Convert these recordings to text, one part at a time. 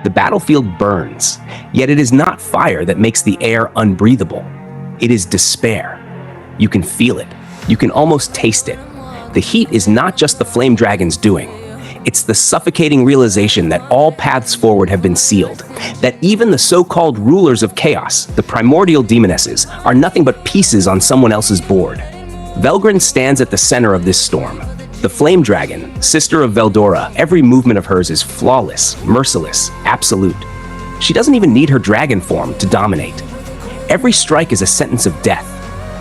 The battlefield burns, yet it is not fire that makes the air unbreathable. It is despair. You can feel it. You can almost taste it. The heat is not just the flame dragon's doing. It's the suffocating realization that all paths forward have been sealed, that even the so-called rulers of chaos, the Primordial Demonesses, are nothing but pieces on someone else's board. Velgrynd stands at the center of this storm. The flame dragon, sister of Veldora, every movement of hers is flawless, merciless, absolute. She doesn't even need her dragon form to dominate. Every strike is a sentence of death,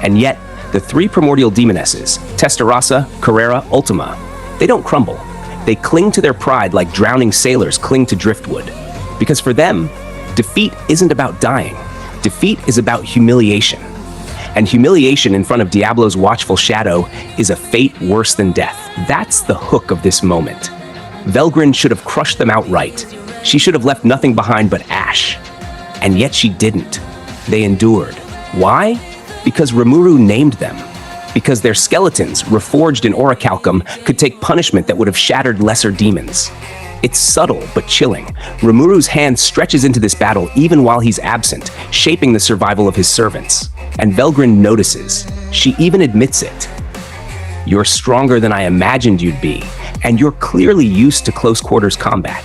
and yet the three Primordial Demonesses, Tensura, Carrera, Ultima, they don't crumble. They cling to their pride like drowning sailors cling to driftwood. Because for them, defeat isn't about dying. Defeat is about humiliation. And humiliation in front of Diablo's watchful shadow is a fate worse than death. That's the hook of this moment. Velgrynd should have crushed them outright. She should have left nothing behind but ash. And yet she didn't. They endured. Why? Because Rimuru named them. Because their skeletons, reforged in orichalcum, could take punishment that would have shattered lesser demons. It's subtle but chilling. Rimuru's hand stretches into this battle even while he's absent, shaping the survival of his servants. And Velgrynd notices. She even admits it. You're stronger than I imagined you'd be, and you're clearly used to close-quarters combat.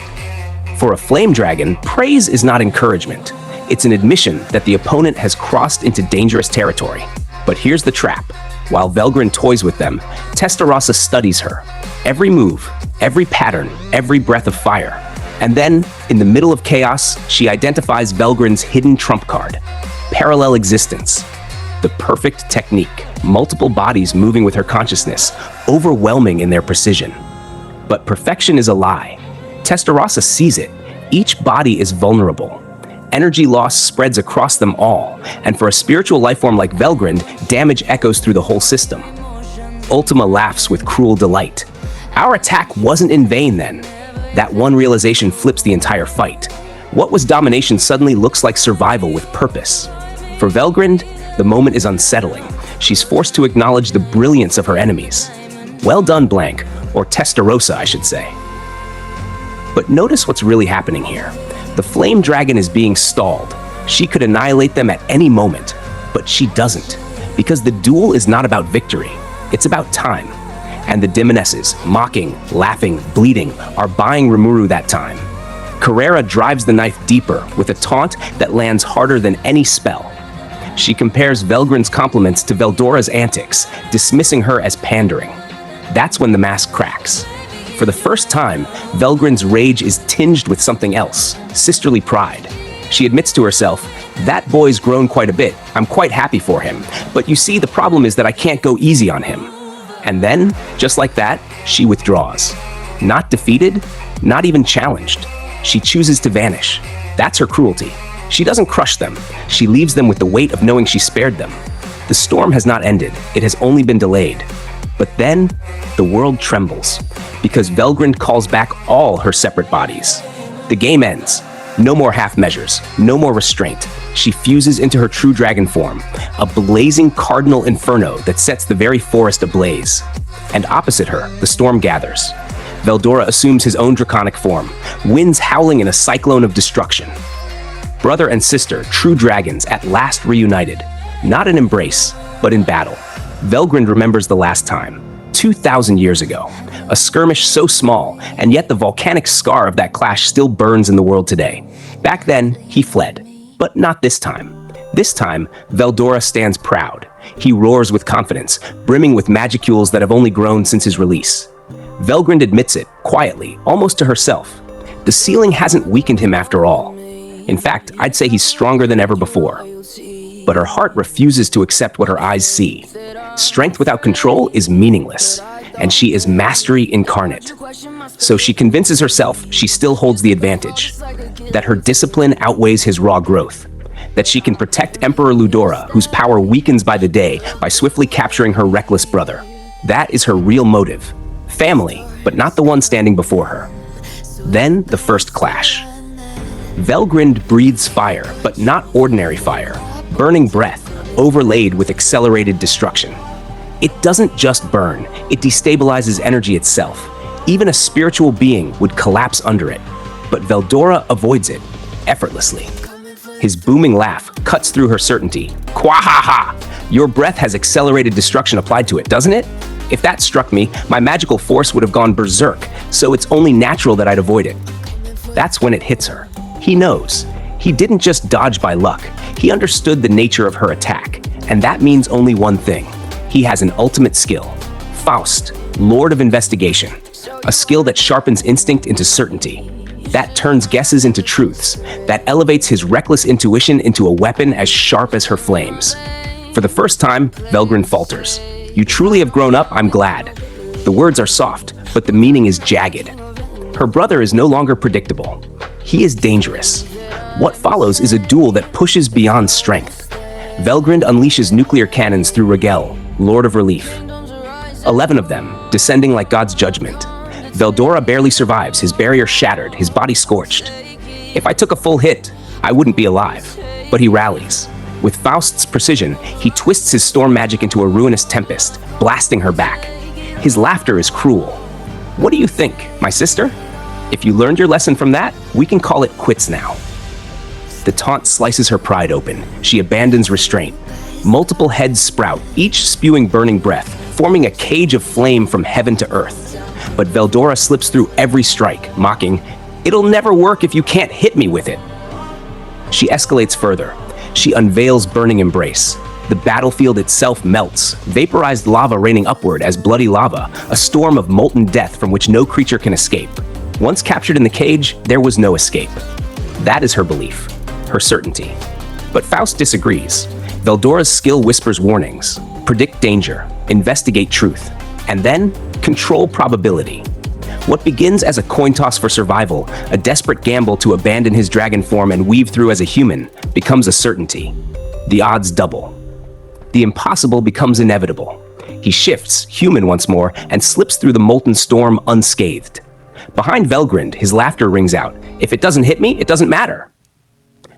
For a flame dragon, praise is not encouragement. It's an admission that the opponent has crossed into dangerous territory. But here's the trap. While Velgrynd toys with them, Tensura studies her. Every move, every pattern, every breath of fire. And then, in the middle of chaos, she identifies Velgrynd's hidden trump card. Parallel existence. The perfect technique. Multiple bodies moving with her consciousness, overwhelming in their precision. But perfection is a lie. Tensura sees it. Each body is vulnerable. Energy loss spreads across them all, and for a spiritual lifeform like Velgrynd, damage echoes through the whole system. Ultima laughs with cruel delight. Our attack wasn't in vain then. That one realization flips the entire fight. What was domination suddenly looks like survival with purpose. For Velgrynd, the moment is unsettling. She's forced to acknowledge the brilliance of her enemies. Well done, Blank, or Tensura, I should say. But notice what's really happening here. The flame dragon is being stalled. She could annihilate them at any moment, but she doesn't, because the duel is not about victory. It's about time. And the Demonesses, mocking, laughing, bleeding, are buying Rimuru that time. Carrera drives the knife deeper with a taunt that lands harder than any spell. She compares Velgrynd's compliments to Veldora's antics, dismissing her as pandering. That's when the mask cracks. For the first time, Velgrynd's rage is tinged with something else, sisterly pride. She admits to herself, that boy's grown quite a bit. I'm quite happy for him. But you see, the problem is that I can't go easy on him. And then, just like that, she withdraws. Not defeated, not even challenged. She chooses to vanish. That's her cruelty. She doesn't crush them. She leaves them with the weight of knowing she spared them. The storm has not ended. It has only been delayed. But then, the world trembles, because Velgrynd calls back all her separate bodies. The game ends. No more half measures, no more restraint. She fuses into her true dragon form, a blazing cardinal inferno that sets the very forest ablaze. And opposite her, the storm gathers. Veldora assumes his own draconic form, winds howling in a cyclone of destruction. Brother and sister, true dragons, at last reunited. Not in embrace, but in battle. Velgrynd remembers the last time, 2,000 years ago. A skirmish so small, and yet the volcanic scar of that clash still burns in the world today. Back then, he fled. But not this time. This time, Veldora stands proud. He roars with confidence, brimming with magicules that have only grown since his release. Velgrynd admits it, quietly, almost to herself. The ceiling hasn't weakened him after all. In fact, I'd say he's stronger than ever before. But her heart refuses to accept what her eyes see. Strength without control is meaningless, and she is mastery incarnate. So she convinces herself she still holds the advantage, that her discipline outweighs his raw growth, that she can protect Emperor Ludora, whose power weakens by the day, by swiftly capturing her reckless brother. That is her real motive. Family, but not the one standing before her. Then the first clash. Velgrynd breathes fire, but not ordinary fire. Burning breath, overlaid with accelerated destruction. It doesn't just burn, it destabilizes energy itself. Even a spiritual being would collapse under it. But Veldora avoids it, effortlessly. His booming laugh cuts through her certainty. Quahaha! Your breath has accelerated destruction applied to it, doesn't it? If that struck me, my magical force would have gone berserk, so it's only natural that I'd avoid it. That's when it hits her. He knows. He didn't just dodge by luck. He understood the nature of her attack, and that means only one thing. He has an ultimate skill. Faust, Lord of Investigation. A skill that sharpens instinct into certainty. That turns guesses into truths. That elevates his reckless intuition into a weapon as sharp as her flames. For the first time, Velgrynd falters. You truly have grown up, I'm glad. The words are soft, but the meaning is jagged. Her brother is no longer predictable. He is dangerous. What follows is a duel that pushes beyond strength. Velgrynd unleashes nuclear cannons through Raguel, Lord of Relief. 11 of them, descending like God's judgment. Veldora barely survives, his barrier shattered, his body scorched. If I took a full hit, I wouldn't be alive. But he rallies. With Faust's precision, he twists his storm magic into a ruinous tempest, blasting her back. His laughter is cruel. What do you think, my sister? If you learned your lesson from that, we can call it quits now. The taunt slices her pride open. She abandons restraint. Multiple heads sprout, each spewing burning breath, forming a cage of flame from heaven to earth. But Veldora slips through every strike, mocking, "It'll never work if you can't hit me with it." She escalates further. She unveils Burning Embrace. The battlefield itself melts, vaporized lava raining upward as bloody lava, a storm of molten death from which no creature can escape. Once captured in the cage, there was no escape. That is her belief, her certainty. But Faust disagrees. Veldora's skill whispers warnings, predict danger, investigate truth, and then control probability. What begins as a coin toss for survival, a desperate gamble to abandon his dragon form and weave through as a human, becomes a certainty. The odds double. The impossible becomes inevitable. He shifts, human once more, and slips through the molten storm unscathed. Behind Velgrynd, his laughter rings out. If it doesn't hit me, it doesn't matter.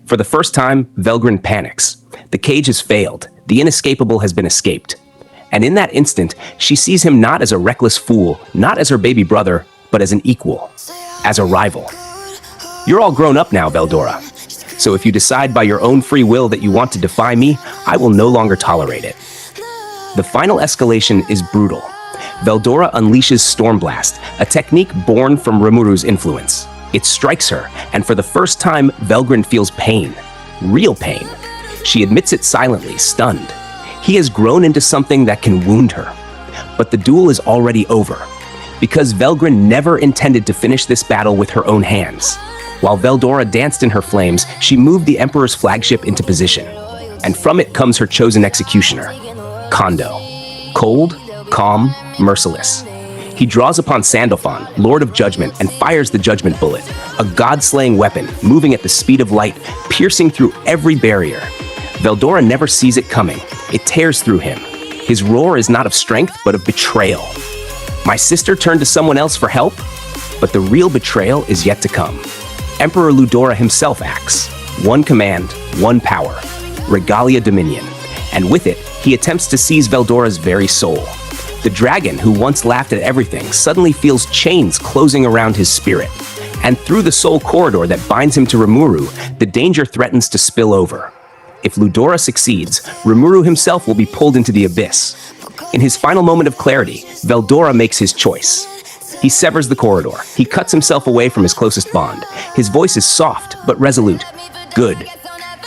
For the first time, Velgrynd panics. The cage has failed. The inescapable has been escaped. And in that instant, she sees him not as a reckless fool, not as her baby brother, but as an equal, as a rival. You're all grown up now, Veldora. So if you decide by your own free will that you want to defy me, I will no longer tolerate it. The final escalation is brutal. Veldora unleashes Stormblast, a technique born from Rimuru's influence. It strikes her, and for the first time, Velgrynd feels pain. Real pain. She admits it silently, stunned. He has grown into something that can wound her. But the duel is already over, because Velgrynd never intended to finish this battle with her own hands. While Veldora danced in her flames, she moved the Emperor's flagship into position. And from it comes her chosen executioner, Kondo. Cold, calm, merciless. He draws upon Sandalphon, Lord of Judgment, and fires the Judgment Bullet, a god-slaying weapon, moving at the speed of light, piercing through every barrier. Veldora never sees it coming. It tears through him. His roar is not of strength, but of betrayal. My sister turned to someone else for help, but the real betrayal is yet to come. Emperor Ludora himself acts. One command, one power. Regalia Dominion. And with it, he attempts to seize Veldora's very soul. The dragon, who once laughed at everything, suddenly feels chains closing around his spirit. And through the soul corridor that binds him to Rimuru, the danger threatens to spill over. If Ludora succeeds, Rimuru himself will be pulled into the abyss. In his final moment of clarity, Veldora makes his choice. He severs the corridor. He cuts himself away from his closest bond. His voice is soft, but resolute. Good.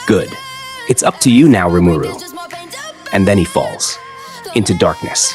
Good. It's up to you now, Rimuru. And then he falls into darkness.